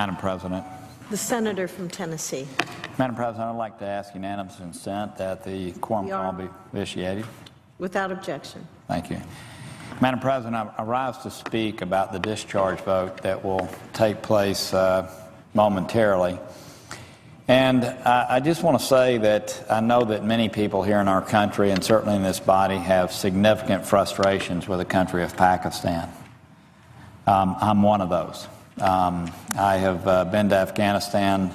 Madam President. The senator from Tennessee. Madam President, I'd like to ask unanimous consent that the quorum call be initiated. Without objection. Thank you. Madam President, I rise to speak about the discharge vote that will take place momentarily. And I just want to say that I know that many people here in our country and certainly in this body have significant frustrations with the country of Pakistan. I'm one of those. I have been to Afghanistan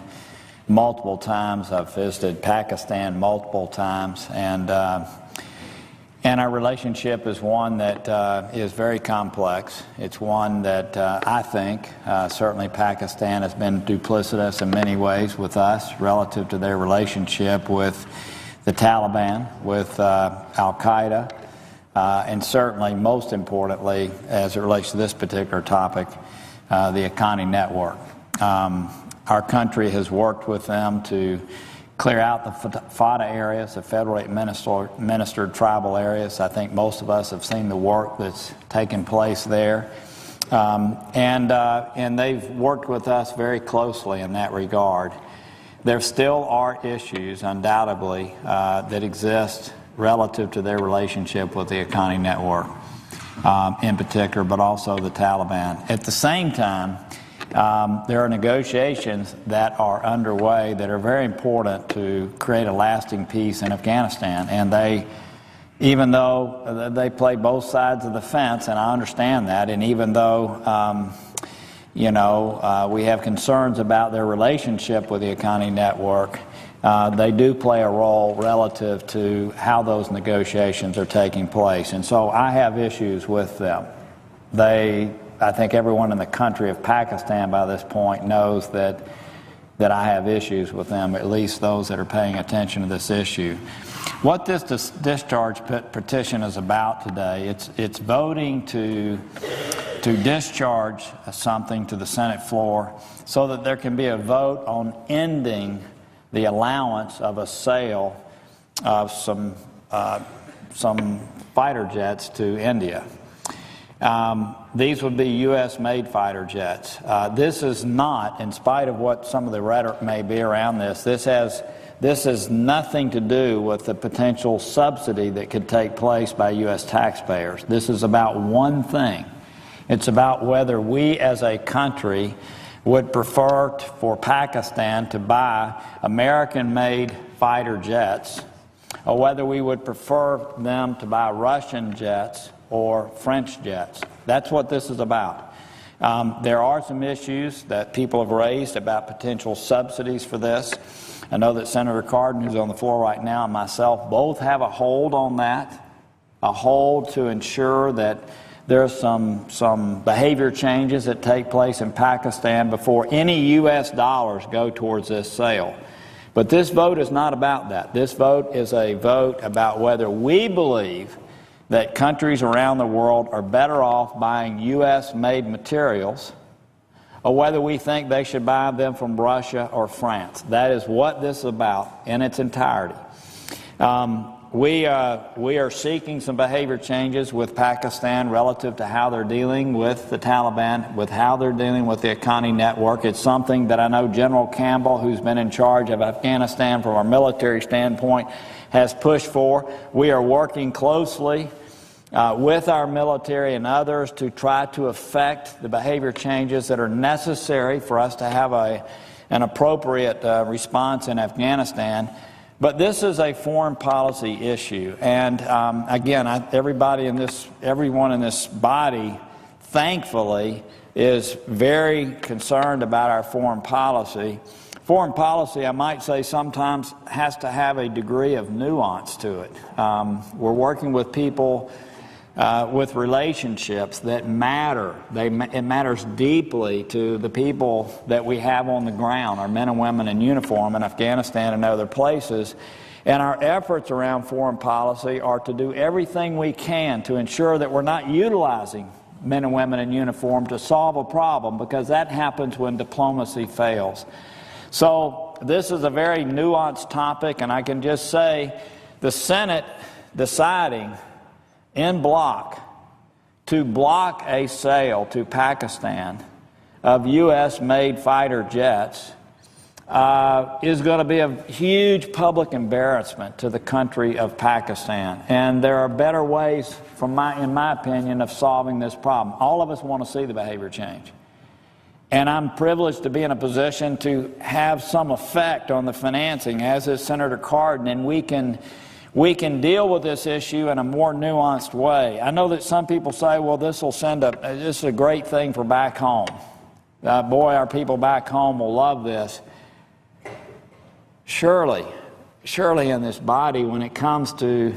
multiple times. I've visited Pakistan multiple times, and our relationship is one that is very complex. It's one that I think certainly Pakistan has been duplicitous in many ways with us relative to their relationship with the Taliban, with Al-Qaeda, and certainly most importantly, as it relates to this particular topic, the Akani network. Our country has worked with them to clear out the FATA areas, the federally administered tribal areas. I think most of us have seen the work that's taken place there. And they've worked with us very closely in that regard. There still are issues, undoubtedly, that exist relative to their relationship with the Akani network in particular, but also the Taliban. At the same time, there are negotiations that are underway that are very important to create a lasting peace in Afghanistan. And they, even though they play both sides of the fence, and I understand that, and even though, we have concerns about their relationship with the Akani network, they do play a role relative to how those negotiations are taking place. And so I have issues with them. I think everyone in the country of Pakistan by this point knows that I have issues with them, at least those that are paying attention to this issue. What this discharge petition is about today, it's voting to discharge something to the Senate floor so that there can be a vote on ending the allowance of a sale of some fighter jets to India. These would be U.S.-made fighter jets. This is not, in spite of what some of the rhetoric may be around this has nothing to do with the potential subsidy that could take place by U.S. taxpayers. This is about one thing. It's about whether we as a country would prefer for Pakistan to buy American-made fighter jets, or whether we would prefer them to buy Russian jets or French jets. That's what this is about. There are some issues that people have raised about potential subsidies for this. I know that Senator Cardin, who's on the floor right now, and myself both have a hold on that, a hold to ensure that there's some behavior changes that take place in Pakistan before any U.S. dollars go towards this sale. But this vote is not about that. This vote is a vote about whether we believe that countries around the world are better off buying U.S.-made materials, or whether we think they should buy them from Russia or France. That is what this is about in its entirety. We are seeking some behavior changes with Pakistan relative to how they're dealing with the Taliban, with how they're dealing with the Akani network. It's something that I know General Campbell, who's been in charge of Afghanistan from our military standpoint, has pushed for. We are working closely with our military and others to try to affect the behavior changes that are necessary for us to have an appropriate response in Afghanistan. But this is a foreign policy issue, and again, everyone in this body, thankfully, is very concerned about our foreign policy. Foreign policy, I might say, sometimes has to have a degree of nuance to it. We're working with people with relationships that matter. It matters deeply to the people that we have on the ground, our men and women in uniform in Afghanistan and other places. And our efforts around foreign policy are to do everything we can to ensure that we're not utilizing men and women in uniform to solve a problem, because that happens when diplomacy fails. So this is a very nuanced topic, and I can just say the Senate deciding in bloc to block a sale to Pakistan of U.S.-made fighter jets is going to be a huge public embarrassment to the country of Pakistan. And there are better ways, in my opinion, of solving this problem. All of us want to see the behavior change. And I'm privileged to be in a position to have some effect on the financing, as is Senator Cardin, and we can deal with this issue in a more nuanced way. I know that some people say, well, this is a great thing for back home. Boy, our people back home will love this. Surely in this body, when it comes to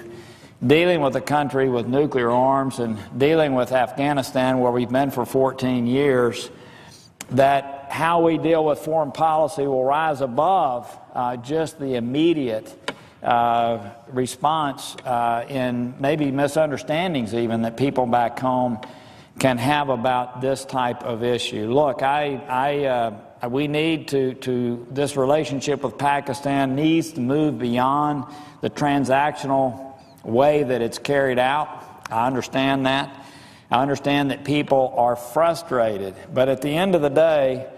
dealing with a country with nuclear arms and dealing with Afghanistan, where we've been for 14 years, that how we deal with foreign policy will rise above just the immediate response in maybe misunderstandings even that people back home can have about this type of issue. Look, we need this relationship with Pakistan needs to move beyond the transactional way that it's carried out. I understand that. I understand that people are frustrated. But at the end of the day,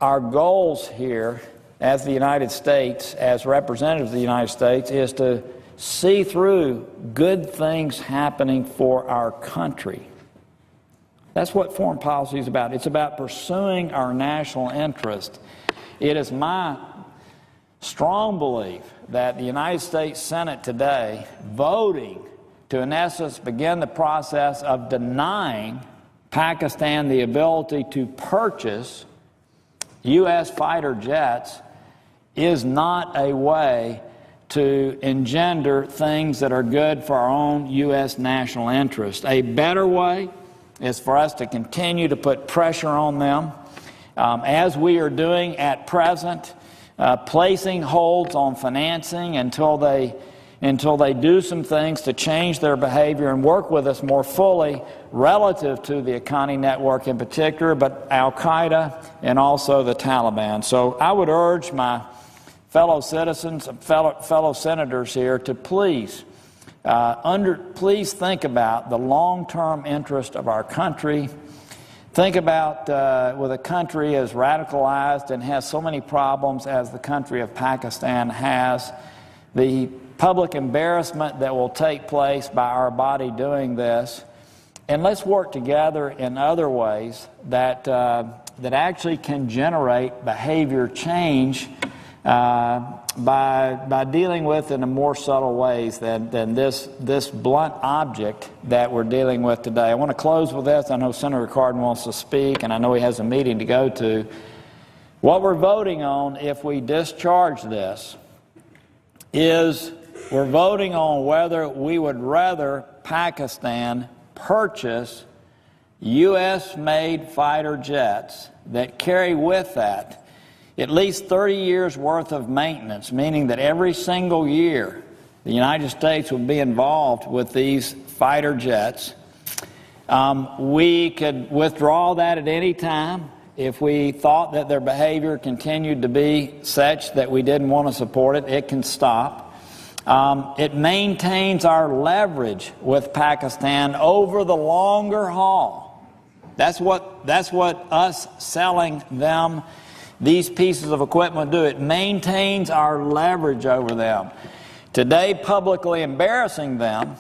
our goals here as the United States, as representatives of the United States, is to see through good things happening for our country. That's what foreign policy is about. It's about pursuing our national interest. It is my strong belief that the United States Senate today, voting to, in essence, begin the process of denying Pakistan the ability to purchase U.S. fighter jets, is not a way to engender things that are good for our own U.S. national interest. A better way is for us to continue to put pressure on them, as we are doing at present, placing holds on financing until they do some things to change their behavior and work with us more fully relative to the Haqqani network in particular, but Al-Qaeda and also the Taliban. So I would urge my fellow citizens, fellow senators here to please think about the long-term interest of our country. Think about with a country as radicalized and has so many problems as the country of Pakistan has, the public embarrassment that will take place by our body doing this. And let's work together in other ways that actually can generate behavior change by dealing with in a more subtle ways than this blunt object that we're dealing with today. I want to close with this. I know Senator Cardin wants to speak, and I know he has a meeting to go to. What we're voting on, if we discharge this, is we're voting on whether we would rather Pakistan purchase U.S.-made fighter jets that carry with that at least 30 years worth of maintenance, meaning that every single year the United States would be involved with these fighter jets. We could withdraw that at any time if we thought that their behavior continued to be such that we didn't want to support it. It can stop. It maintains our leverage with Pakistan over the longer haul. That's what us selling them these pieces of equipment do. It maintains our leverage over them. Today, publicly embarrassing them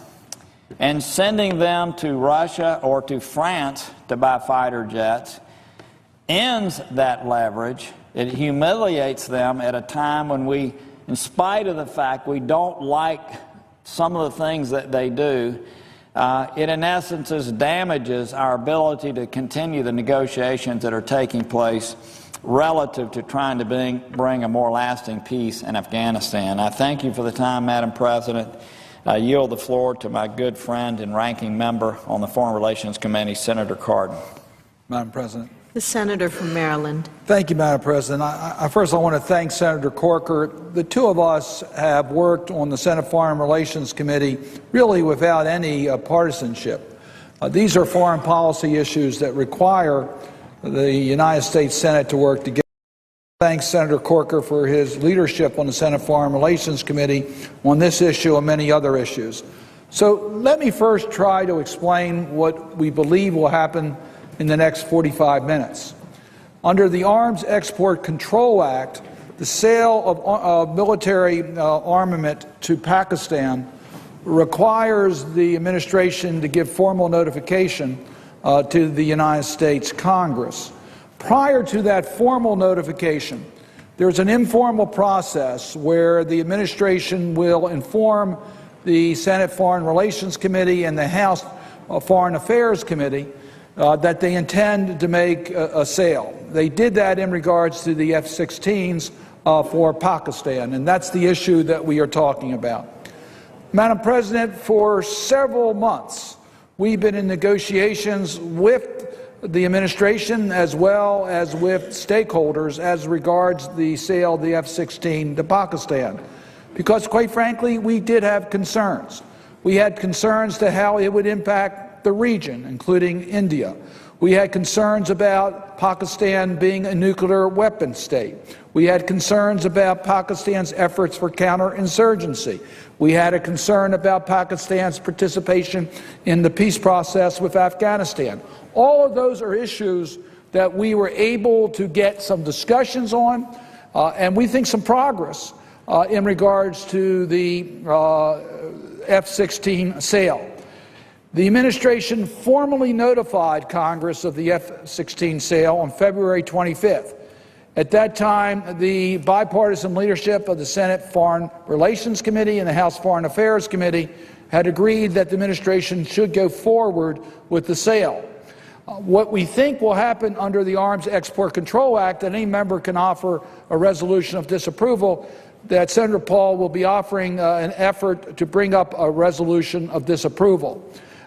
and sending them to Russia or to France to buy fighter jets ends that leverage. It humiliates them at a time when we, in spite of the fact we don't like some of the things that they do, it in essence damages our ability to continue the negotiations that are taking place relative to trying to bring a more lasting peace in Afghanistan. I thank you for the time, Madam President. I yield the floor to my good friend and ranking member on the Foreign Relations Committee, Senator Cardin. Madam President. The senator from Maryland. Thank you, Madam President. First, I want to thank Senator Corker. The two of us have worked on the Senate Foreign Relations Committee really without any partisanship. These are foreign policy issues that require the United States Senate to work together. Thanks Senator Corker for his leadership on the Senate Foreign Relations Committee on this issue and many other issues. So let me first try to explain what we believe will happen in the next 45 minutes. Under the Arms Export Control Act, the sale of military armament to Pakistan requires the administration to give formal notification to the United States Congress. Prior to that formal notification, there's an informal process where the administration will inform the Senate Foreign Relations Committee and the House Foreign Affairs Committee that they intend to make a sale. They did that in regards to the F-16s for Pakistan, and that's the issue that we are talking about. Madam President, for several months, we've been in negotiations with the administration as well as with stakeholders as regards the sale of the F-16 to Pakistan, because quite frankly, we did have concerns. We had concerns to how it would impact the region, including India. We had concerns about Pakistan being a nuclear weapon state. We had concerns about Pakistan's efforts for counterinsurgency. We had a concern about Pakistan's participation in the peace process with Afghanistan. All of those are issues that we were able to get some discussions on, and we think some progress in regards to the F-16 sale. The administration formally notified Congress of the F-16 sale on February 25th. At that time, the bipartisan leadership of the Senate Foreign Relations Committee and the House Foreign Affairs Committee had agreed that the administration should go forward with the sale. What we think will happen under the Arms Export Control Act, that any member can offer a resolution of disapproval, that Senator Paul will be offering an effort to bring up a resolution of disapproval.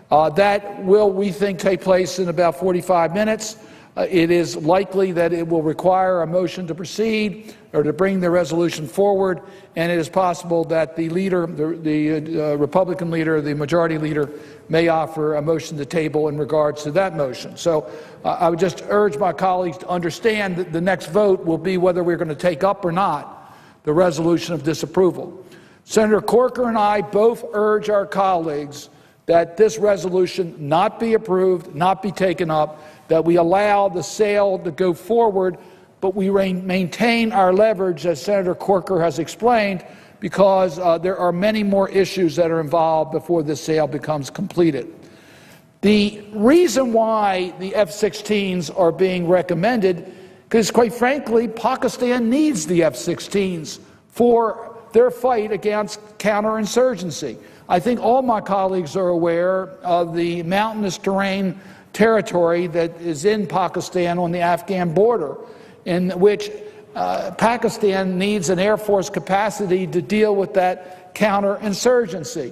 That will, we think, take place in about 45 minutes. It is likely that it will require a motion to proceed or to bring the resolution forward, and it is possible that the leader, the Republican leader, the majority leader, may offer a motion to table in regards to that motion. So I would just urge my colleagues to understand that the next vote will be whether we're going to take up or not the resolution of disapproval. Senator Corker and I both urge our colleagues that this resolution not be approved, not be taken up, that we allow the sale to go forward, but we maintain our leverage, as Senator Corker has explained, because there are many more issues that are involved before this sale becomes completed. The reason why the F-16s are being recommended, because quite frankly, Pakistan needs the F-16s for their fight against counterinsurgency. I think all my colleagues are aware of the mountainous terrain territory that is in Pakistan on the Afghan border, in which Pakistan needs an Air Force capacity to deal with that counterinsurgency.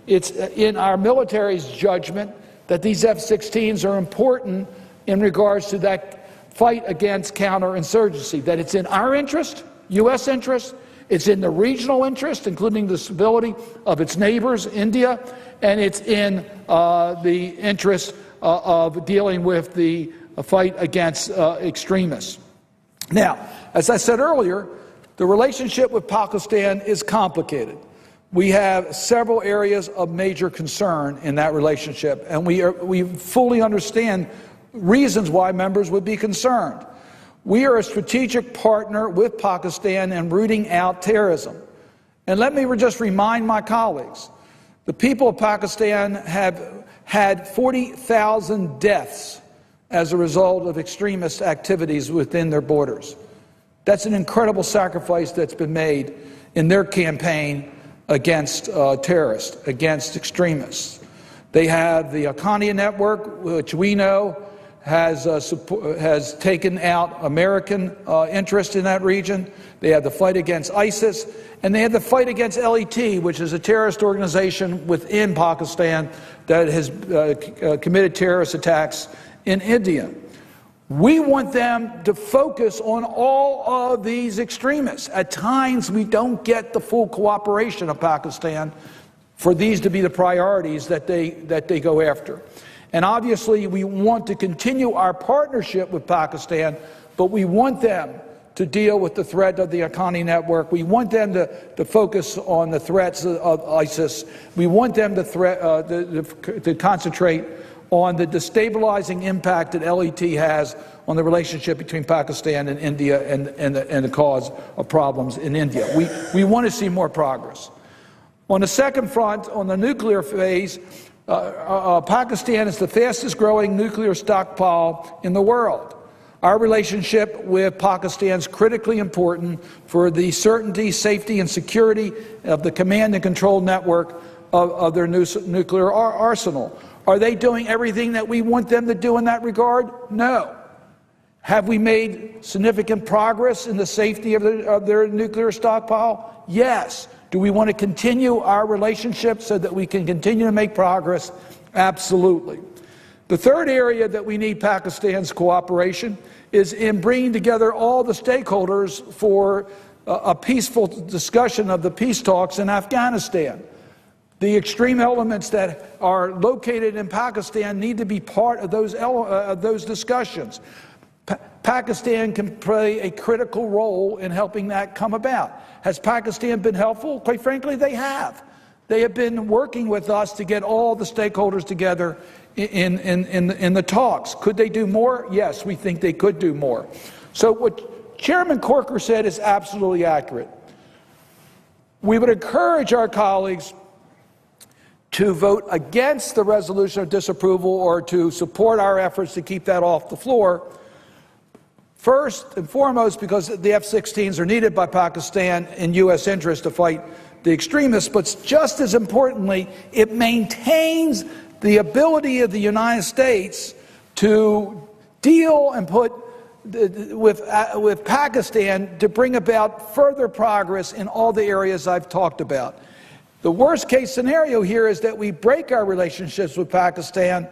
It's in our military's judgment that these F-16s are important in regards to that fight against counterinsurgency, that it's in our interest, U.S. interest, it's in the regional interest, including the stability of its neighbors, India, and it's in the interest of dealing with the fight against extremists. Now, as I said earlier, the relationship with Pakistan is complicated. We have several areas of major concern in that relationship, and we fully understand reasons why members would be concerned. We are a strategic partner with Pakistan in rooting out terrorism. And let me just remind my colleagues, the people of Pakistan have had 40,000 deaths as a result of extremist activities within their borders. That's an incredible sacrifice that's been made in their campaign against terrorists, against extremists. They have the Haqqani network, which we know has taken out American interest in that region. They have the fight against ISIS, and they have the fight against LET, which is a terrorist organization within Pakistan that has committed terrorist attacks in India. We want them to focus on all of these extremists. At times, we don't get the full cooperation of Pakistan for these to be the priorities that they go after. And obviously, we want to continue our partnership with Pakistan, but we want them to deal with the threat of the Haqqani network. We want them to focus on the threats of ISIS. We want them to concentrate on the destabilizing impact that LET has on the relationship between Pakistan and India and the cause of problems in India. We want to see more progress. On the second front, on the nuclear phase, Pakistan is the fastest growing nuclear stockpile in the world. Our relationship with Pakistan is critically important for the certainty, safety, and security of the command and control network of their nuclear arsenal. Are they doing everything that we want them to do in that regard? No. Have we made significant progress in the safety of their nuclear stockpile? Yes. Do we want to continue our relationship so that we can continue to make progress? Absolutely. The third area that we need Pakistan's cooperation is in bringing together all the stakeholders for a peaceful discussion of the peace talks in Afghanistan. The extreme elements that are located in Pakistan need to be part of those discussions. Pakistan can play a critical role in helping that come about. Has Pakistan been helpful? Quite frankly, they have. They have been working with us to get all the stakeholders together in the talks. Could they do more? Yes, we think they could do more. So what Chairman Corker said is absolutely accurate. We would encourage our colleagues to vote against the resolution of disapproval or to support our efforts to keep that off the floor. First and foremost, because the F-16s are needed by Pakistan in U.S. interest to fight the extremists, but just as importantly, it maintains the ability of the United States to deal and put with Pakistan to bring about further progress in all the areas I've talked about. The worst case scenario here is that we break our relationships with Pakistan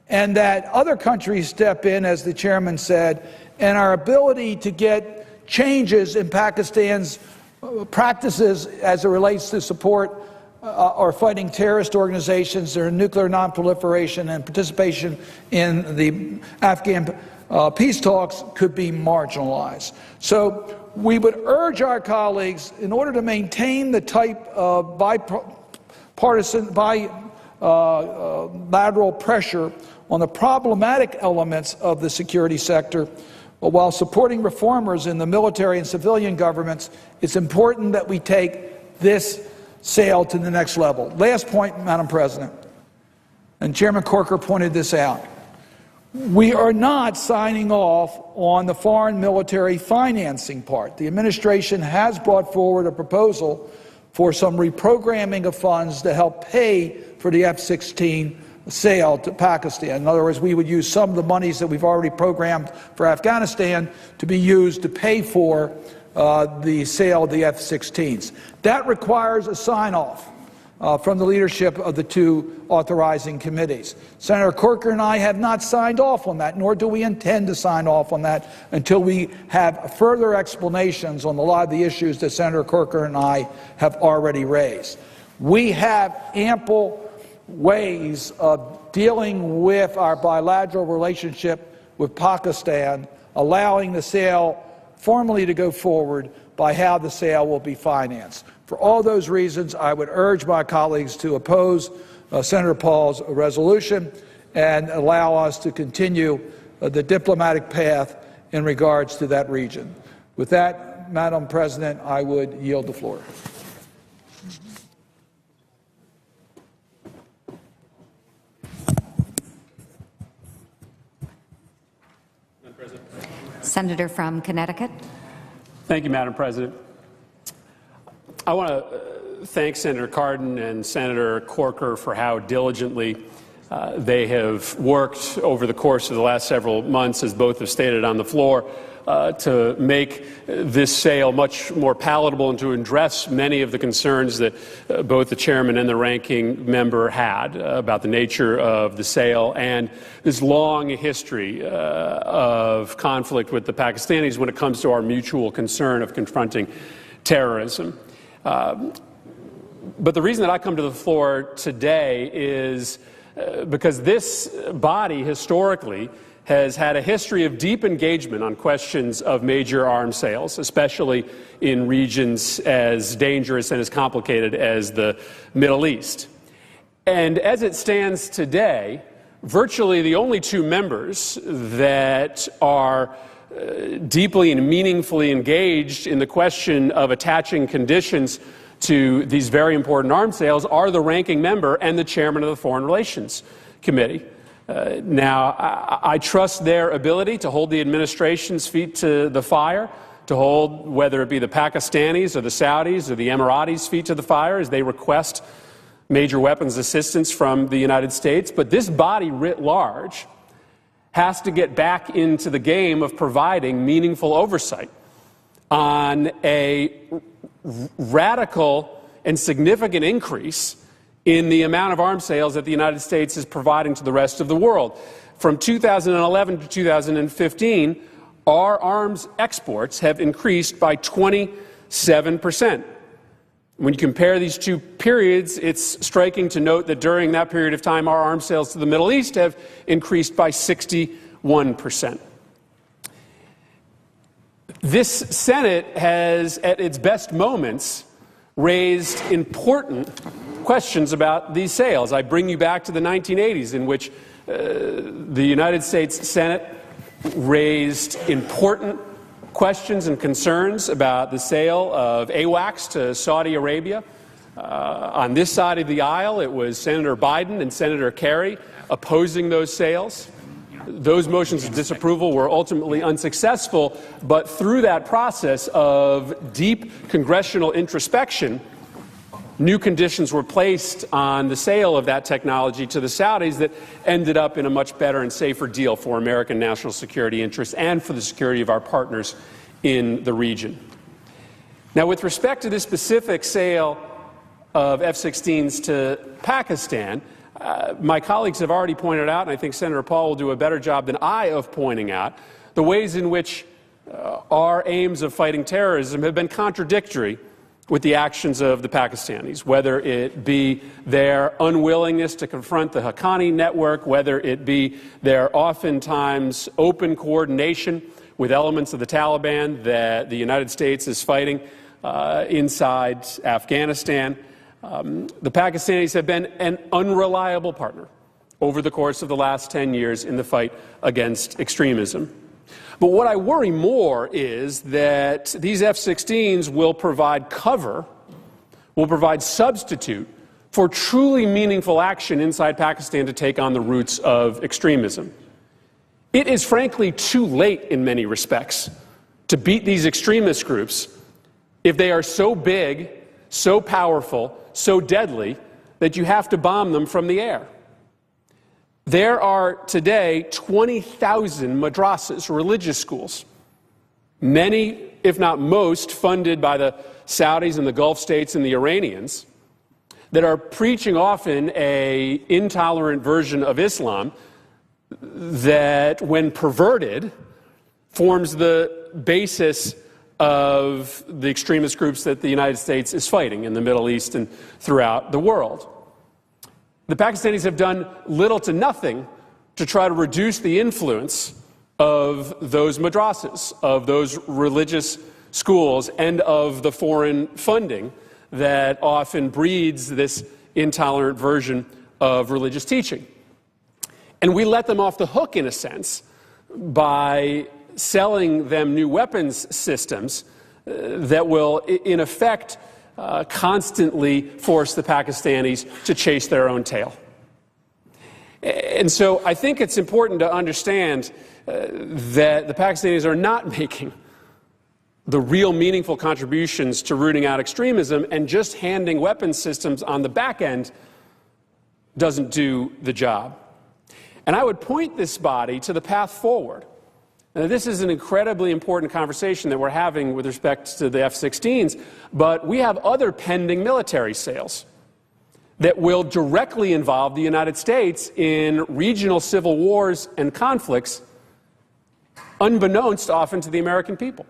and that other countries step in, as the chairman said, and our ability to get changes in Pakistan's practices as it relates to support or fighting terrorist organizations, their nuclear nonproliferation and participation in the Afghan peace talks could be marginalized. So we would urge our colleagues, in order to maintain the type of bipartisan, bilateral pressure on the problematic elements of the security sector, while supporting reformers in the military and civilian governments, it's important that we take this sale to the next level. Last point, Madam President, and Chairman Corker pointed this out. We are not signing off on the foreign military financing part. The administration has brought forward a proposal for some reprogramming of funds to help pay for the F-16 sale to Pakistan. In other words, we would use some of the monies that we've already programmed for Afghanistan to be used to pay for the sale of the F-16s. That requires a sign-off from the leadership of the two authorizing committees. Senator Corker and I have not signed off on that, nor do we intend to sign off on that until we have further explanations on a lot of the issues that Senator Corker and I have already raised. We have ample ways of dealing with our bilateral relationship with Pakistan, allowing the sale formally to go forward by how the sale will be financed. For all those reasons, I would urge my colleagues to oppose Senator Paul's resolution and allow us to continue the diplomatic path in regards to that region. With that, Madam President, I would yield the floor. Senator from Connecticut. Thank you, Madam President. I want to thank Senator Cardin and Senator Corker for how diligently they have worked over the course of the last several months, as both have stated on the floor, to make this sale much more palatable and to address many of the concerns that both the chairman and the ranking member had about the nature of the sale and this long history of conflict with the Pakistanis when it comes to our mutual concern of confronting terrorism. But the reason that I come to the floor today is because this body historically has had a history of deep engagement on questions of major arms sales, especially in regions as dangerous and as complicated as the Middle East. And as it stands today, virtually the only two members that are deeply and meaningfully engaged in the question of attaching conditions to these very important arms sales are the ranking member and the chairman of the Foreign Relations Committee. Now, I trust their ability to hold the administration's feet to the fire, to hold whether it be the Pakistanis or the Saudis or the Emiratis' feet to the fire as they request major weapons assistance from the United States. But this body writ large has to get back into the game of providing meaningful oversight on a radical and significant increase in the amount of arms sales that the United States is providing to the rest of the world. From 2011 to 2015, our arms exports have increased by 27%. When you compare these two periods, it's striking to note that during that period of time, our arms sales to the Middle East have increased by 61%. This Senate has, at its best moments, raised important questions about these sales. I bring you back to the 1980s, in which the United States Senate raised important questions and concerns about the sale of AWACS to Saudi Arabia. On this side of the aisle, it was Senator Biden and Senator Kerry opposing those sales. Those motions of disapproval were ultimately unsuccessful, but through that process of deep congressional introspection, new conditions were placed on the sale of that technology to the Saudis that ended up in a much better and safer deal for American national security interests and for the security of our partners in the region. Now, with respect to this specific sale of F-16s to Pakistan, my colleagues have already pointed out, and I think Senator Paul will do a better job than I of pointing out, the ways in which our aims of fighting terrorism have been contradictory with the actions of the Pakistanis, whether it be their unwillingness to confront the Haqqani network, whether it be their oftentimes open coordination with elements of the Taliban that the United States is fighting inside Afghanistan. The Pakistanis have been an unreliable partner over the course of the last 10 years in the fight against extremism. But what I worry more is that these F-16s will provide cover, will provide substitute for truly meaningful action inside Pakistan to take on the roots of extremism. It is frankly too late in many respects to beat these extremist groups if they are so big, so powerful, so deadly that you have to bomb them from the air. There are today 20,000 madrasas, religious schools, many, if not most, funded by the Saudis and the Gulf states and the Iranians, that are preaching often an intolerant version of Islam that, when perverted, forms the basis of the extremist groups that the United States is fighting in the Middle East and throughout the world. The Pakistanis have done little to nothing to try to reduce the influence of those madrasas, of those religious schools, and of the foreign funding that often breeds this intolerant version of religious teaching. And we let them off the hook, in a sense, by selling them new weapons systems that will, in effect, constantly force the Pakistanis to chase their own tail. And so I think it's important to understand that the Pakistanis are not making the real meaningful contributions to rooting out extremism, and just handing weapons systems on the back end doesn't do the job. And I would point this body to the path forward. Now, this is an incredibly important conversation that we're having with respect to the F-16s, but we have other pending military sales that will directly involve the United States in regional civil wars and conflicts, unbeknownst often to the American people.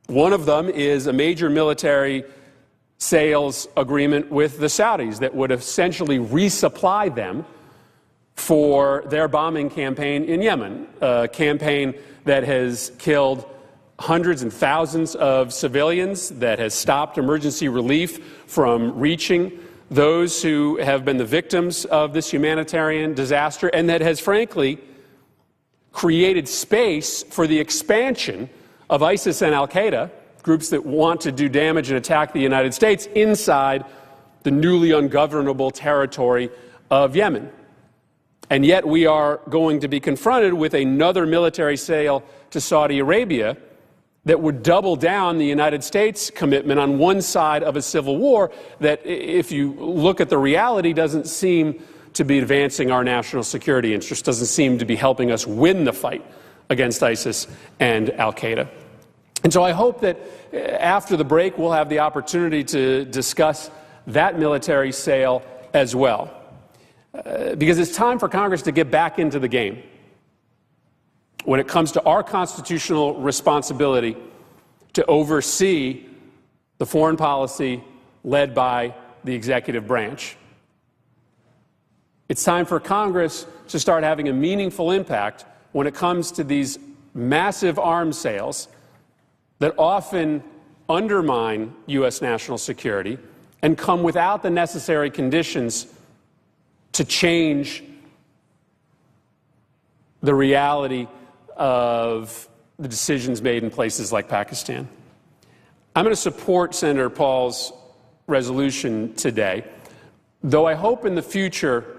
One of them is a major military sales agreement with the Saudis that would essentially resupply them for their bombing campaign in Yemen, a campaign that has killed hundreds and thousands of civilians, that has stopped emergency relief from reaching those who have been the victims of this humanitarian disaster, and that has, frankly, created space for the expansion of ISIS and al-Qaeda, groups that want to do damage and attack the United States, inside the newly ungovernable territory of Yemen. And yet we are going to be confronted with another military sale to Saudi Arabia that would double down the United States' commitment on one side of a civil war that, if you look at the reality, doesn't seem to be advancing our national security interests, doesn't seem to be helping us win the fight against ISIS and al-Qaeda. And so I hope that after the break we'll have the opportunity to discuss that military sale as well. Because it's time for Congress to get back into the game when it comes to our constitutional responsibility to oversee the foreign policy led by the executive branch. It's time for Congress to start having a meaningful impact when it comes to these massive arms sales that often undermine U.S. national security and come without the necessary conditions to change the reality of the decisions made in places like Pakistan. I'm going to support Senator Paul's resolution today, though I hope in the future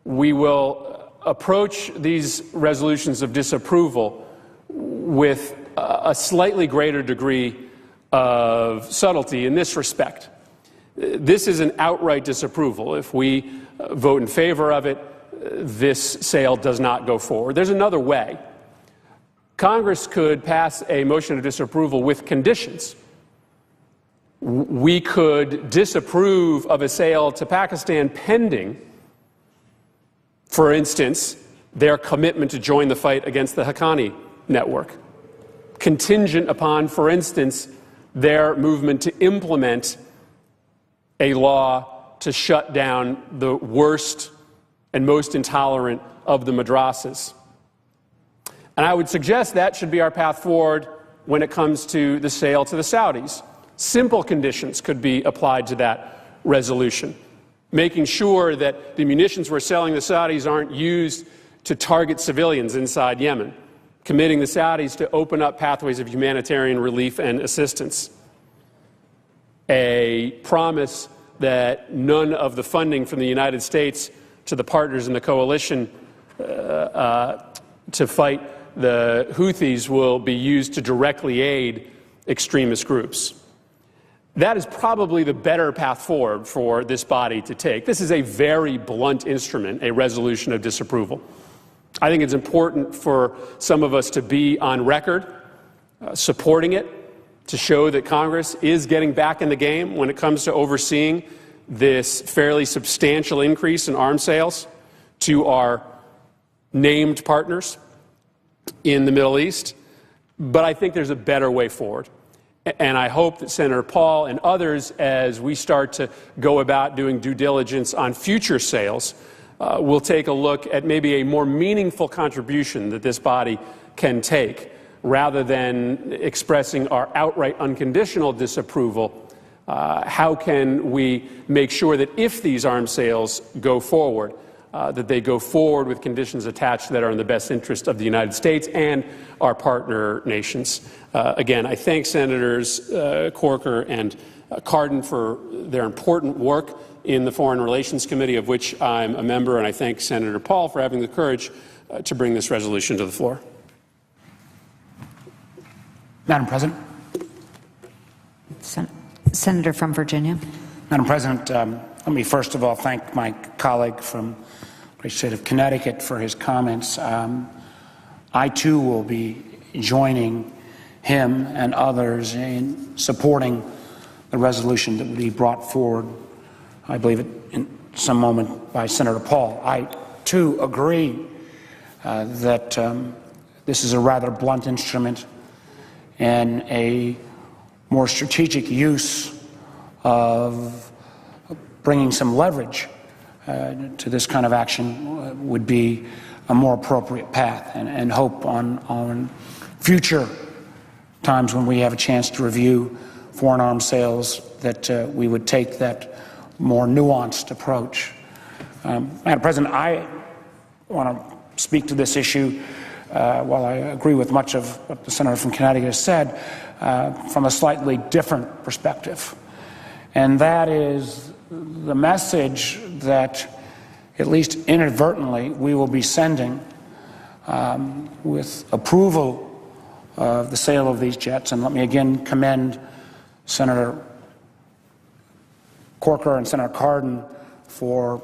we will approach these resolutions of disapproval with a slightly greater degree of subtlety in this respect. This is an outright disapproval. If we vote in favor of it, this sale does not go forward. There's another way. Congress could pass a motion of disapproval with conditions. We could disapprove of a sale to Pakistan pending, for instance, their commitment to join the fight against the Haqqani network, contingent upon, for instance, their movement to implement a law to shut down the worst and most intolerant of the madrasas. And I would suggest that should be our path forward when it comes to the sale to the Saudis. Simple conditions could be applied to that resolution, making sure that the munitions we're selling the Saudis aren't used to target civilians inside Yemen, committing the Saudis to open up pathways of humanitarian relief and assistance, a promise that none of the funding from the United States to the partners in the coalition to fight the Houthis will be used to directly aid extremist groups. That is probably the better path forward for this body to take. This is a very blunt instrument, a resolution of disapproval. I think it's important for some of us to be on record supporting it, to show that Congress is getting back in the game when it comes to overseeing this fairly substantial increase in arms sales to our named partners in the Middle East. But I think there's a better way forward. And I hope that Senator Paul and others, as we start to go about doing due diligence on future sales, will take a look at maybe a more meaningful contribution that this body can take, rather than expressing our outright unconditional disapproval. How can we make sure that if these arms sales go forward, that they go forward with conditions attached that are in the best interest of the United States and our partner nations? Again, I thank Senators Corker and Cardin for their important work in the Foreign Relations Committee, of which I'm a member, and I thank Senator Paul for having the courage to bring this resolution to the floor. Madam President. Senator from Virginia. Madam President, let me first of all thank my colleague from the great state of Connecticut for his comments. I too will be joining him and others in supporting the resolution that will be brought forward, I believe in some moment, by Senator Paul. I too agree that this is a rather blunt instrument, and a more strategic use of bringing some leverage to this kind of action would be a more appropriate path, and hope on future times when we have a chance to review foreign arms sales that we would take that more nuanced approach. Madam President, I want to speak to this issue, while I agree with much of what the senator from Connecticut has said, from a slightly different perspective. And that is the message that, at least inadvertently, we will be sending with approval of the sale of these jets. And let me again commend Senator Corker and Senator Cardin for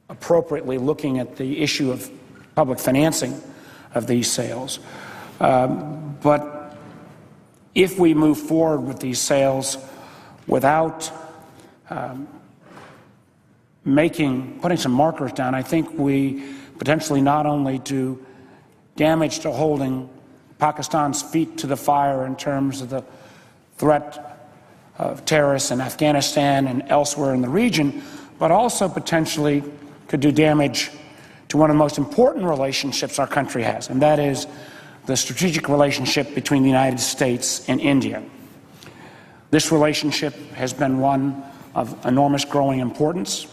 appropriately looking at the issue of public financing of these sales. But if we move forward with these sales without putting some markers down, I think we potentially not only do damage to holding Pakistan's feet to the fire in terms of the threat of terrorists in Afghanistan and elsewhere in the region, but also potentially could do damage to one of the most important relationships our country has, and that is the strategic relationship between the United States and India. This relationship has been one of enormous growing importance.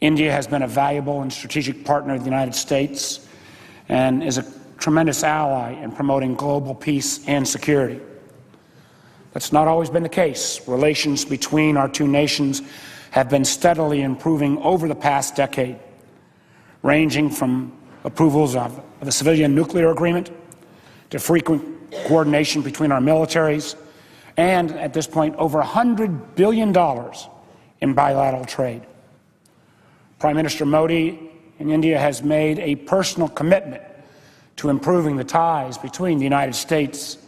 India has been a valuable and strategic partner of the United States and is a tremendous ally in promoting global peace and security. That's not always been the case. Relations between our two nations have been steadily improving over the past decade, ranging from approvals of a civilian nuclear agreement to frequent coordination between our militaries, and at this point, over $100 billion in bilateral trade. Prime Minister Modi in India has made a personal commitment to improving the ties between the United States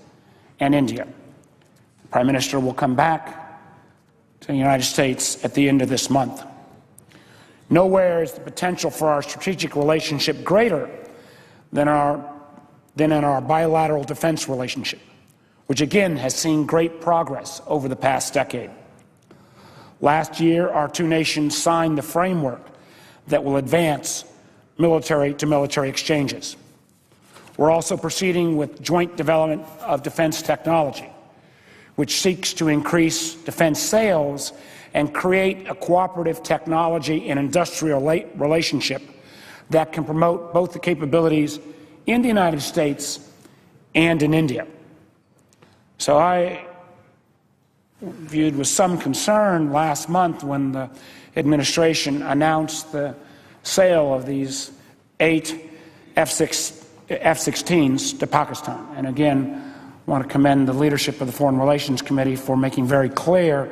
and India. The Prime Minister will come back to the United States at the end of this month. Nowhere is the potential for our strategic relationship greater than in our bilateral defense relationship, which again has seen great progress over the past decade. Last year, our two nations signed the framework that will advance military-to-military exchanges. We're also proceeding with joint development of defense technology, which seeks to increase defense sales and create a cooperative technology and industrial relationship that can promote both the capabilities in the United States and in India. So I viewed with some concern last month when the administration announced the sale of these 8 F-16s to Pakistan. And again, I want to commend the leadership of the Foreign Relations Committee for making very clear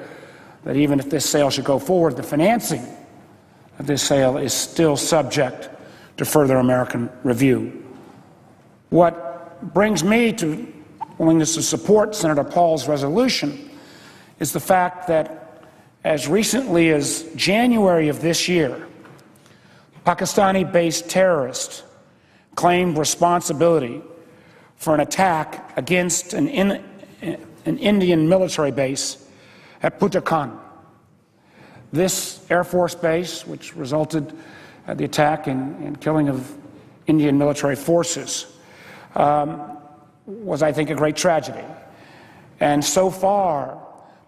that even if this sale should go forward, the financing of this sale is still subject to further American review. What brings me to willingness to support Senator Paul's resolution is the fact that as recently as January of this year, Pakistani-based terrorists claimed responsibility for an attack against an Indian military base at Putakan. This Air Force base, which resulted in the attack and killing of Indian military forces, was, I think, a great tragedy. And so far,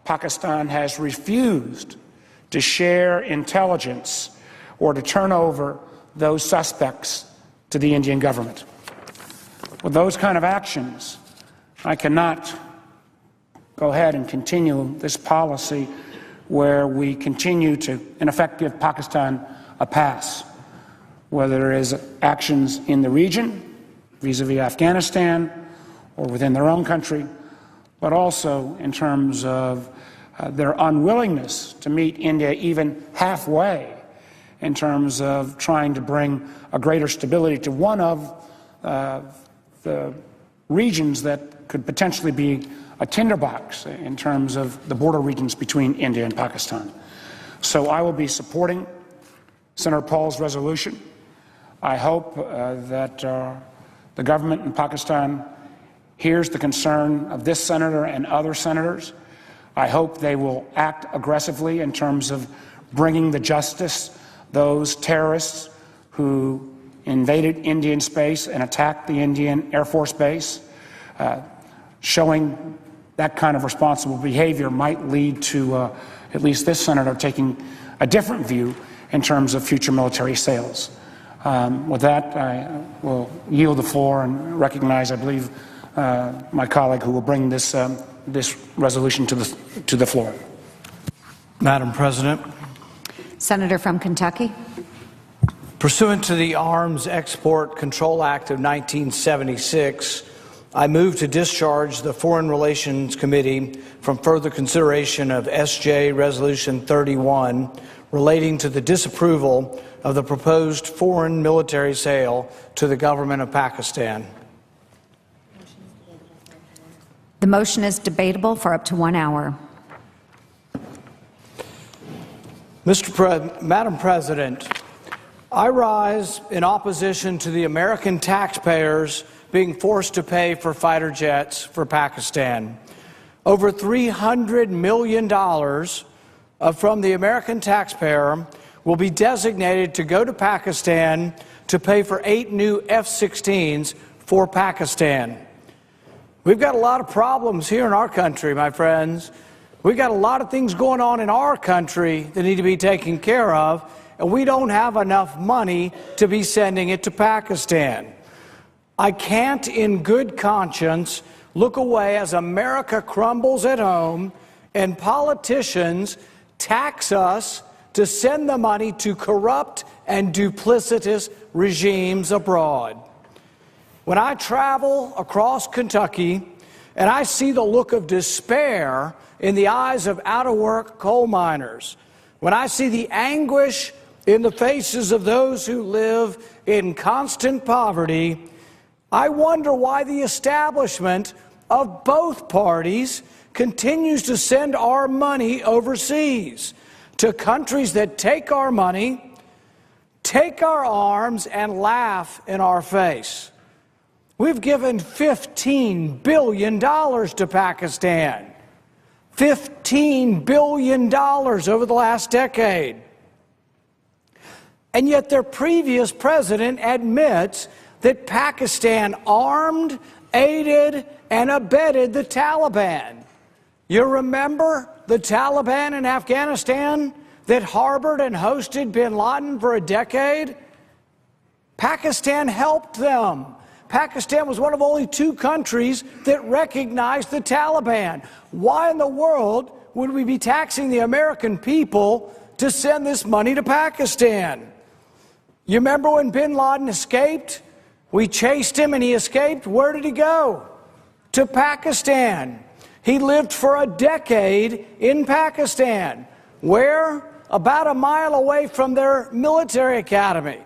Pakistan has refused to share intelligence or to turn over those suspects to the Indian government. With those kind of actions, I cannot go ahead and continue this policy where we continue to, in effect, give Pakistan a pass, whether it is actions in the region, vis-a-vis Afghanistan, or within their own country, but also in terms of their unwillingness to meet India even halfway in terms of trying to bring a greater stability to one of the regions that could potentially be a tinderbox in terms of the border regions between India and Pakistan. So I will be supporting Senator Paul's resolution. I hope that the government in Pakistan hears the concern of this senator and other senators. I hope they will act aggressively in terms of bringing to justice those terrorists who invaded Indian space and attacked the Indian Air Force Base, showing that kind of responsible behavior might lead to at least this senator taking a different view in terms of future military sales. With that, I will yield the floor and recognize, I believe, my colleague who will bring this resolution to the floor. Madam President, Senator from Kentucky. pursuant to the Arms Export Control Act of 1976, I move to discharge the Foreign Relations Committee from further consideration of SJ Resolution 31 relating to the disapproval of the proposed foreign military sale to the government of Pakistan. The motion is debatable for up to 1 hour. Madam President, I rise in opposition to the American taxpayers being forced to pay for fighter jets for Pakistan. Over $300 million from the American taxpayer will be designated to go to Pakistan to pay for 8 new F-16s for Pakistan. We've got a lot of problems here in our country, my friends. We've got a lot of things going on in our country that need to be taken care of, and we don't have enough money to be sending it to Pakistan. I can't in good conscience look away as America crumbles at home and politicians tax us to send the money to corrupt and duplicitous regimes abroad. When I travel across Kentucky and I see the look of despair in the eyes of out-of-work coal miners, when I see the anguish in the faces of those who live in constant poverty, I wonder why the establishment of both parties continues to send our money overseas to countries that take our money, take our arms, and laugh in our face. We've given $15 billion to Pakistan. $15 billion over the last decade. And yet their previous president admits that Pakistan armed, aided, and abetted the Taliban. You remember the Taliban in Afghanistan that harbored and hosted bin Laden for a decade? Pakistan helped them. Pakistan was one of only 2 countries that recognized the Taliban. Why in the world would we be taxing the American people to send this money to Pakistan? You remember when bin Laden escaped? We chased him and he escaped. Where did he go? To Pakistan. He lived for a decade in Pakistan. Where? About a mile away from their military academy.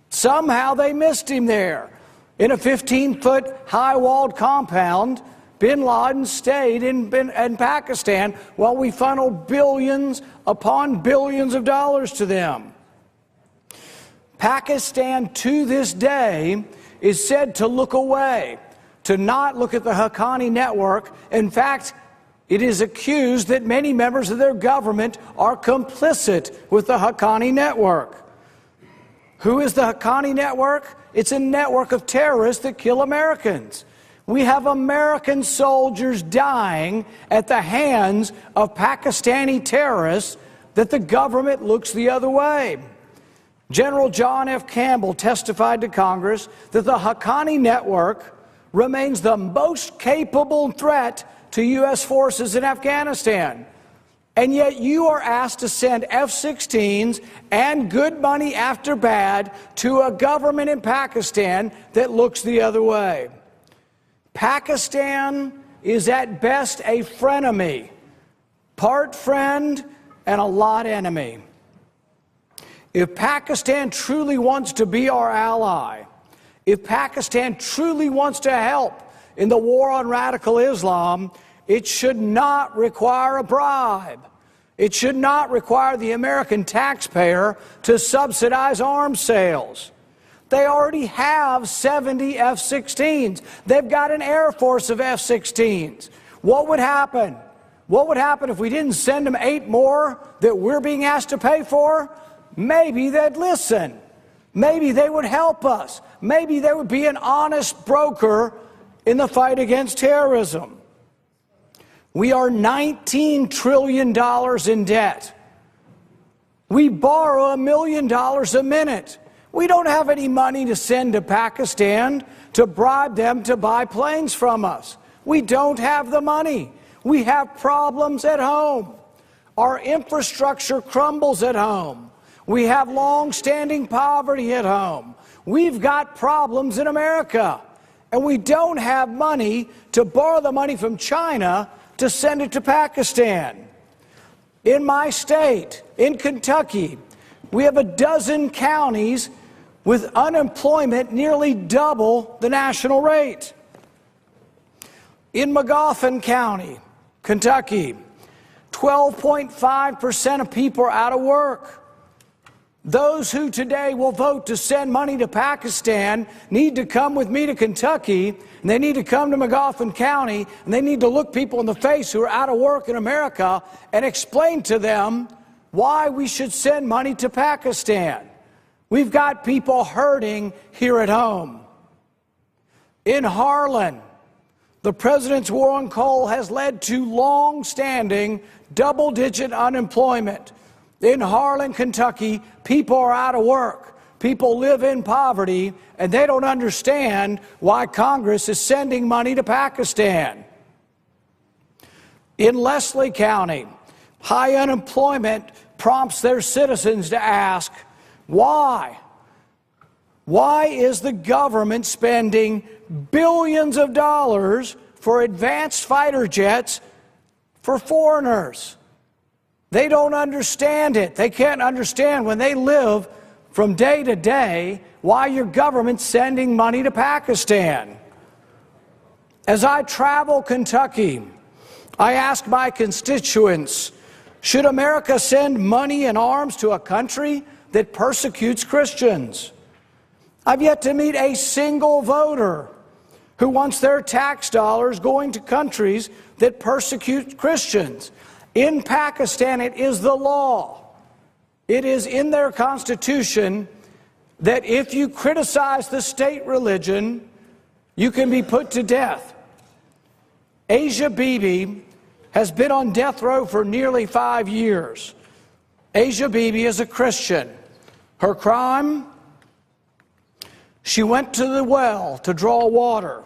Somehow they missed him there. In a 15-foot high-walled compound, bin Laden stayed in Pakistan while we funneled billions upon billions of dollars to them. Pakistan, to this day, is said to look away, to not look at the Haqqani network. In fact, it is accused that many members of their government are complicit with the Haqqani network. Who is the Haqqani network? It's a network of terrorists that kill Americans. We have American soldiers dying at the hands of Pakistani terrorists that the government looks the other way. General John F. Campbell testified to Congress that the Haqqani network remains the most capable threat to U.S. forces in Afghanistan. And yet you are asked to send F-16s and good money after bad to a government in Pakistan that looks the other way. Pakistan is at best a frenemy, part friend and a lot enemy. If Pakistan truly wants to be our ally, if Pakistan truly wants to help in the war on radical Islam, it should not require a bribe. It should not require the American taxpayer to subsidize arms sales. They already have 70 F-16s. They've got an Air Force of F-16s. What would happen? What would happen if we didn't send them 8 more that we're being asked to pay for? Maybe they'd listen. Maybe they would help us. Maybe they would be an honest broker in the fight against terrorism. We are $19 trillion in debt. We borrow $1 million a minute. We don't have any money to send to Pakistan to bribe them to buy planes from us. We don't have the money. We have problems at home. Our infrastructure crumbles at home. We have long-standing poverty at home. We've got problems in America. And we don't have money to borrow the money from China to send it to Pakistan. In my state, in Kentucky, we have a dozen counties with unemployment nearly double the national rate. In Magoffin County, Kentucky, 12.5% of people are out of work. Those who today will vote to send money to Pakistan need to come with me to Kentucky, and they need to come to Magoffin County, and they need to look people in the face who are out of work in America and explain to them why we should send money to Pakistan. We've got people hurting here at home. In Harlan, the president's war on coal has led to long-standing double-digit unemployment. In Harlan, Kentucky, people are out of work. People live in poverty, and they don't understand why Congress is sending money to Pakistan. In Leslie County, high unemployment prompts their citizens to ask, why? Why is the government spending billions of dollars for advanced fighter jets for foreigners? They don't understand it. They can't understand when they live from day to day why your government's sending money to Pakistan. As I travel Kentucky, I ask my constituents, should America send money and arms to a country that persecutes Christians? I've yet to meet a single voter who wants their tax dollars going to countries that persecute Christians. In Pakistan, it is the law. It is in their constitution that if you criticize the state religion, you can be put to death. Asia Bibi has been on death row for nearly 5 years. Asia Bibi is a Christian. Her crime? She went to the well to draw water,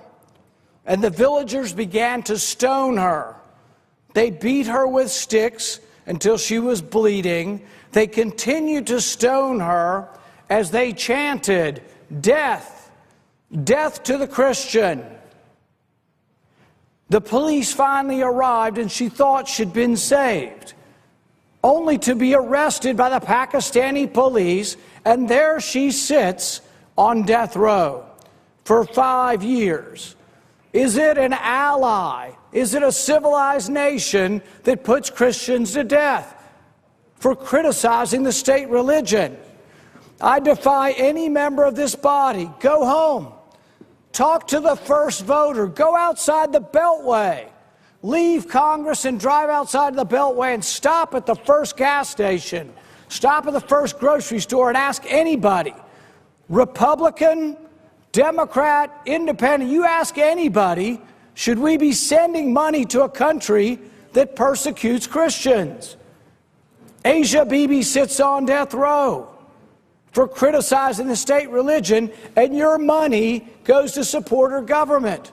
and the villagers began to stone her. They beat her with sticks until she was bleeding. They continued to stone her as they chanted, "Death, death to the Christian." The police finally arrived, and she thought she'd been saved, only to be arrested by the Pakistani police, and there she sits on death row for 5 years. Is it an ally? Is it a civilized nation that puts Christians to death for criticizing the state religion? I defy any member of this body. Go home. Talk to the first voter. Go outside the Beltway. Leave Congress and drive outside the Beltway and stop at the first gas station. Stop at the first grocery store and ask anybody, Republican, Democrat, Independent, you ask anybody, should we be sending money to a country that persecutes Christians? Asia Bibi sits on death row for criticizing the state religion, and your money goes to support her government.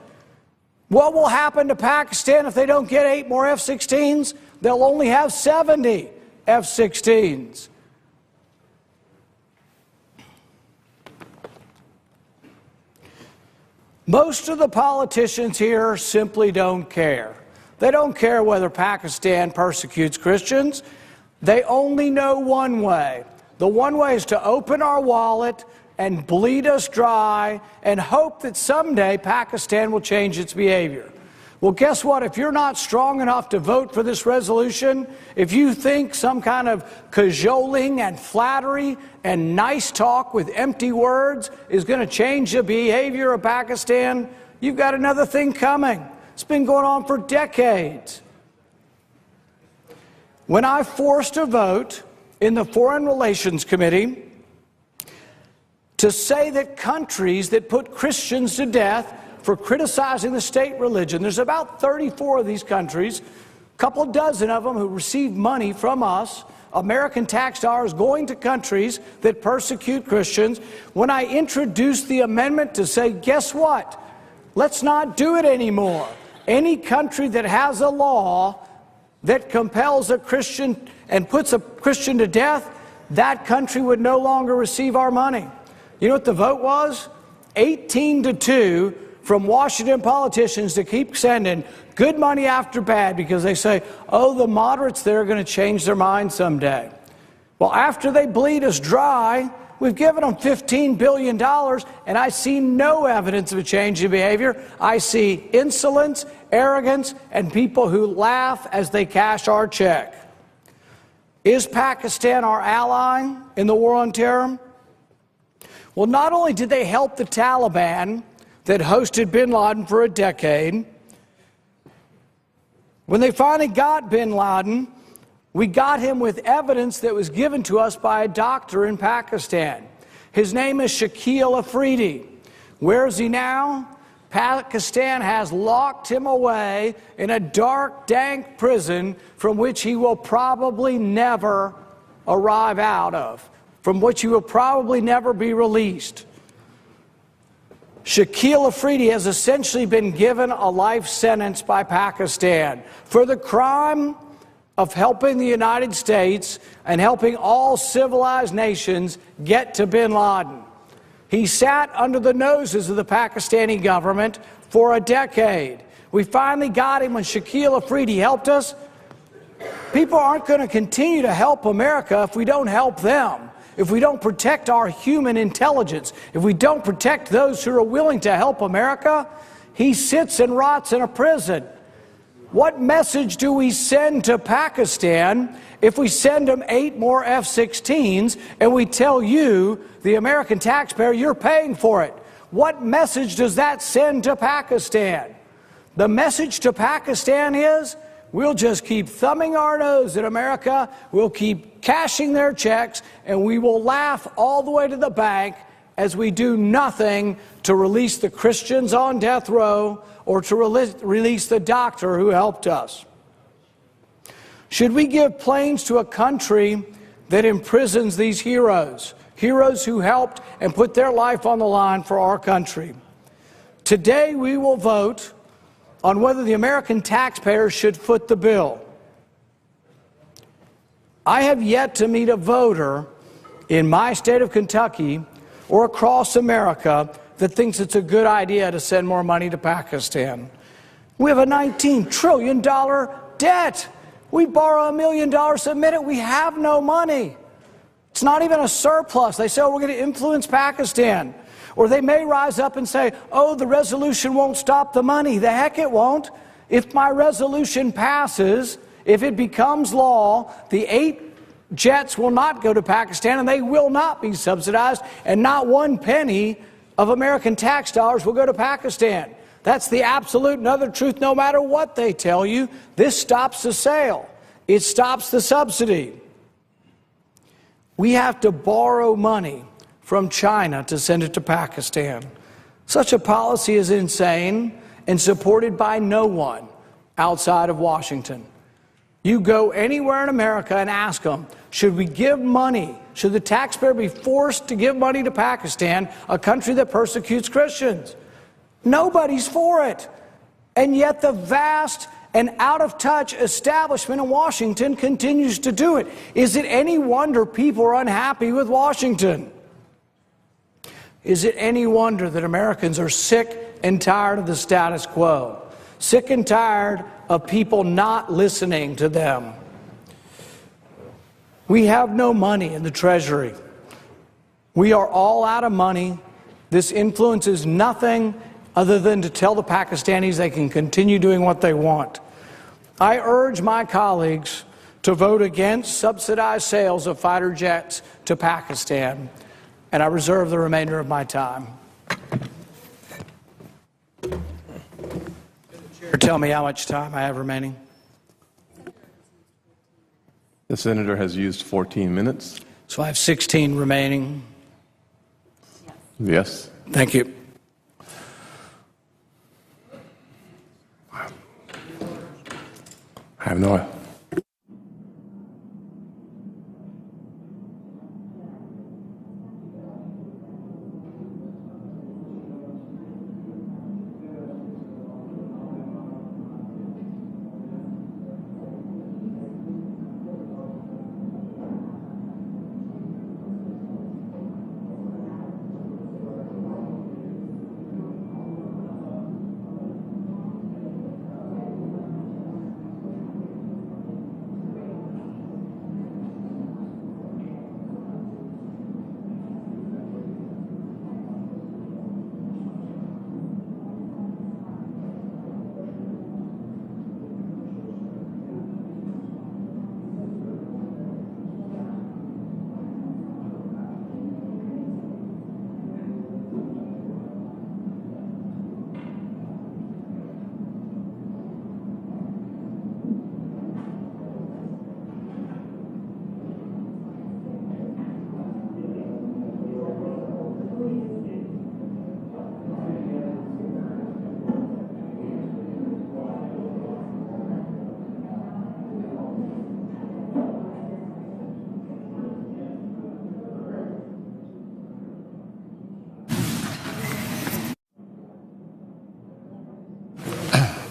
What will happen to Pakistan if they don't get 8 more F-16s? They'll only have 70 F-16s. Most of the politicians here simply don't care. They don't care whether Pakistan persecutes Christians. They only know one way. The one way is to open our wallet and bleed us dry and hope that someday Pakistan will change its behavior. Well, guess what? If you're not strong enough to vote for this resolution, if you think some kind of cajoling and flattery and nice talk with empty words is going to change the behavior of Pakistan, you've got another thing coming. It's been going on for decades. When I forced a vote in the Foreign Relations Committee to say that countries that put Christians to death for criticizing the state religion, there's about 34 of these countries, couple dozen of them who receive money from us, American tax dollars going to countries that persecute Christians. When I introduced the amendment to say, guess what? Let's not do it anymore. Any country that has a law that compels a Christian and puts a Christian to death, that country would no longer receive our money. You know what the vote was? 18-2 from Washington politicians to keep sending good money after bad because they say, oh, the moderates there are going to change their mind someday. Well, after they bleed us dry, we've given them $15 billion, and I see no evidence of a change in behavior. I see insolence, arrogance, and people who laugh as they cash our check. Is Pakistan our ally in the war on terror? Well, not only did they help the Taliban that hosted bin Laden for a decade, when they finally got bin Laden, we got him with evidence that was given to us by a doctor in Pakistan. His name is Shakil Afridi. Where is he now? Pakistan has locked him away in a dark, dank prison from which he will probably never arrive out of, from which he will probably never be released. Shakil Afridi has essentially been given a life sentence by Pakistan for the crime of helping the United States and helping all civilized nations get to bin Laden. He sat under the noses of the Pakistani government for a decade. We finally got him when Shakil Afridi helped us. People aren't going to continue to help America if we don't help them, if we don't protect our human intelligence, if we don't protect those who are willing to help America. He sits and rots in a prison. What message do we send to Pakistan if we send them 8 more F-16s and we tell you, the American taxpayer, you're paying for it? What message does that send to Pakistan? The message to Pakistan is, we'll just keep thumbing our nose at America, we'll keep cashing their checks, and we will laugh all the way to the bank as we do nothing to release the Christians on death row or to release the doctor who helped us. Should we give planes to a country that imprisons these heroes, heroes who helped and put their life on the line for our country? Today we will vote on whether the American taxpayer should foot the bill. I have yet to meet a voter in my state of Kentucky or across America that thinks it's a good idea to send more money to Pakistan. We have a $19 trillion debt. We borrow $1 million a minute. We have no money. It's not even a surplus. They say, oh, we're going to influence Pakistan. Or they may rise up and say, oh, the resolution won't stop the money. The heck it won't. If my resolution passes, if it becomes law, the 8 jets will not go to Pakistan and they will not be subsidized, and not one penny of American tax dollars will go to Pakistan. That's the absolute and utter truth, no matter what they tell you. This stops the sale. It stops the subsidy. We have to borrow money from China to send it to Pakistan. Such a policy is insane and supported by no one outside of Washington. You go anywhere in America and ask them, should we give money? Should the taxpayer be forced to give money to Pakistan, a country that persecutes Christians? Nobody's for it. And yet the vast and out-of-touch establishment in Washington continues to do it. Is it any wonder people are unhappy with Washington? Is it any wonder that Americans are sick and tired of the status quo? Sick and tired of people not listening to them? We have no money in the Treasury. We are all out of money. This influences nothing other than to tell the Pakistanis they can continue doing what they want. I urge my colleagues to vote against subsidized sales of fighter jets to Pakistan, and I reserve the remainder of my time. Tell me how much time I have remaining. The senator has used 14 minutes. So I have 16 remaining. Yes. Thank you. I have no.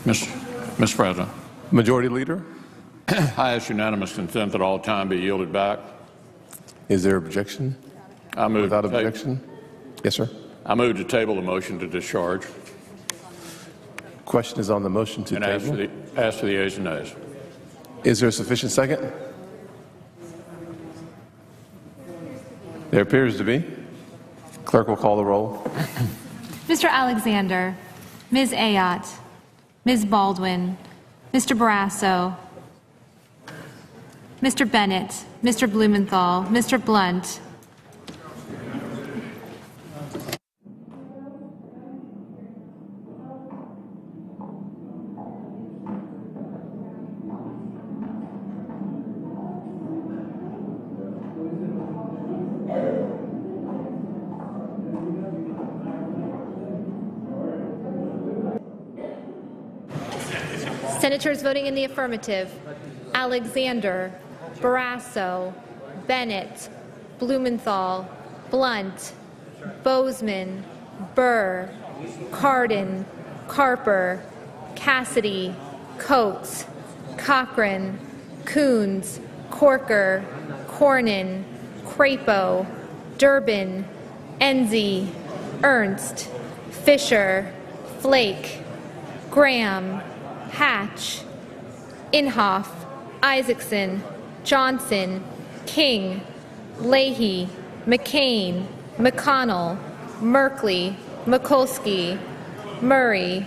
Mr. President, Majority Leader, I ask unanimous consent that all time be yielded back. is there objection? I move Without to ta- objection? Yes, sir. I move to table the motion to discharge Question is on the motion to and ask for table. the ayes and nays. Is there a sufficient second? There appears to be. Clerk will call the roll. Mr. Alexander, Ms. Ayotte, Ms. Baldwin, Mr. Barrasso, Mr. Bennett, Mr. Blumenthal, Mr. Blunt, Senators voting in the affirmative: Alexander, Barrasso, Bennett, Blumenthal, Blunt, Bozeman, Burr, Cardin, Carper, Cassidy, Coates, Cochran, Coons, Corker, Cornyn, Crapo, Durbin, Enzi, Ernst, Fisher, Flake, Graham, Hatch, Inhofe, Isaacson, Johnson, King, Leahy, McCain, McConnell, Merkley, Mikulski, Murray,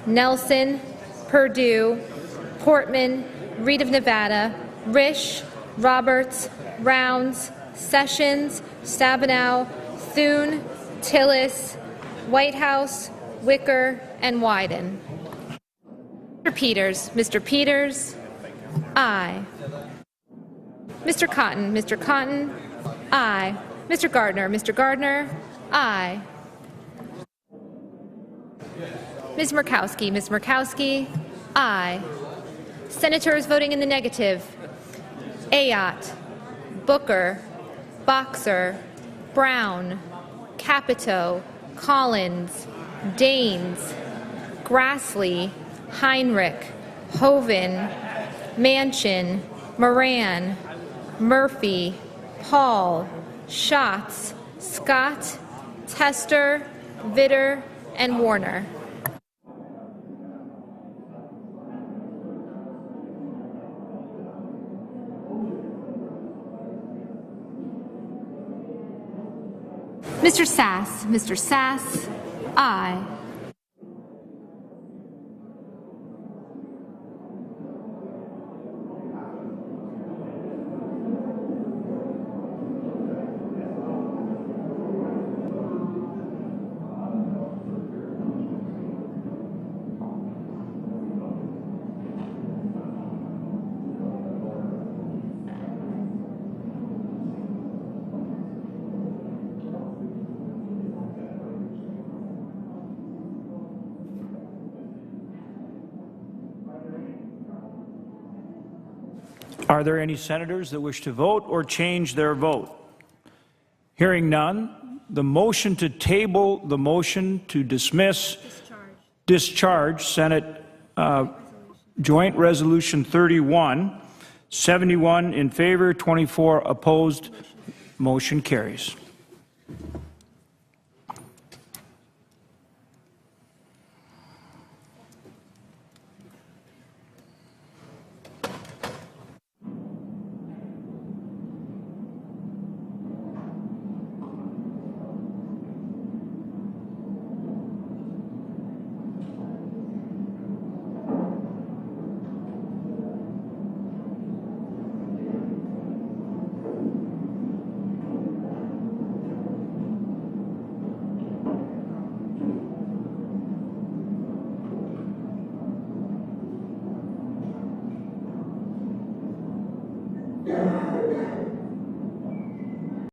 Nelson, Perdue, Portman, Reed of Nevada, Risch, Roberts, Rounds, Sessions, Stabenow, Thune, Tillis, Whitehouse, Wicker, and Wyden. Mr. Peters, aye. Mr. Cotton, aye. Mr. Gardner, aye. Ms. Murkowski, aye. Senators voting in the negative: Ayotte, Booker, Boxer, Brown, Capito, Collins, Daines, Grassley, Heinrich, Hoven, Manchin, Moran, Murphy, Paul, Schatz, Scott, Tester, Vitter, and Warner. Mr. Sass, aye. Are there any senators that wish to vote or change their vote? Hearing none, the motion to table the motion to discharge Senate Joint Resolution 31, 71 in favor, 24 opposed, motion carries.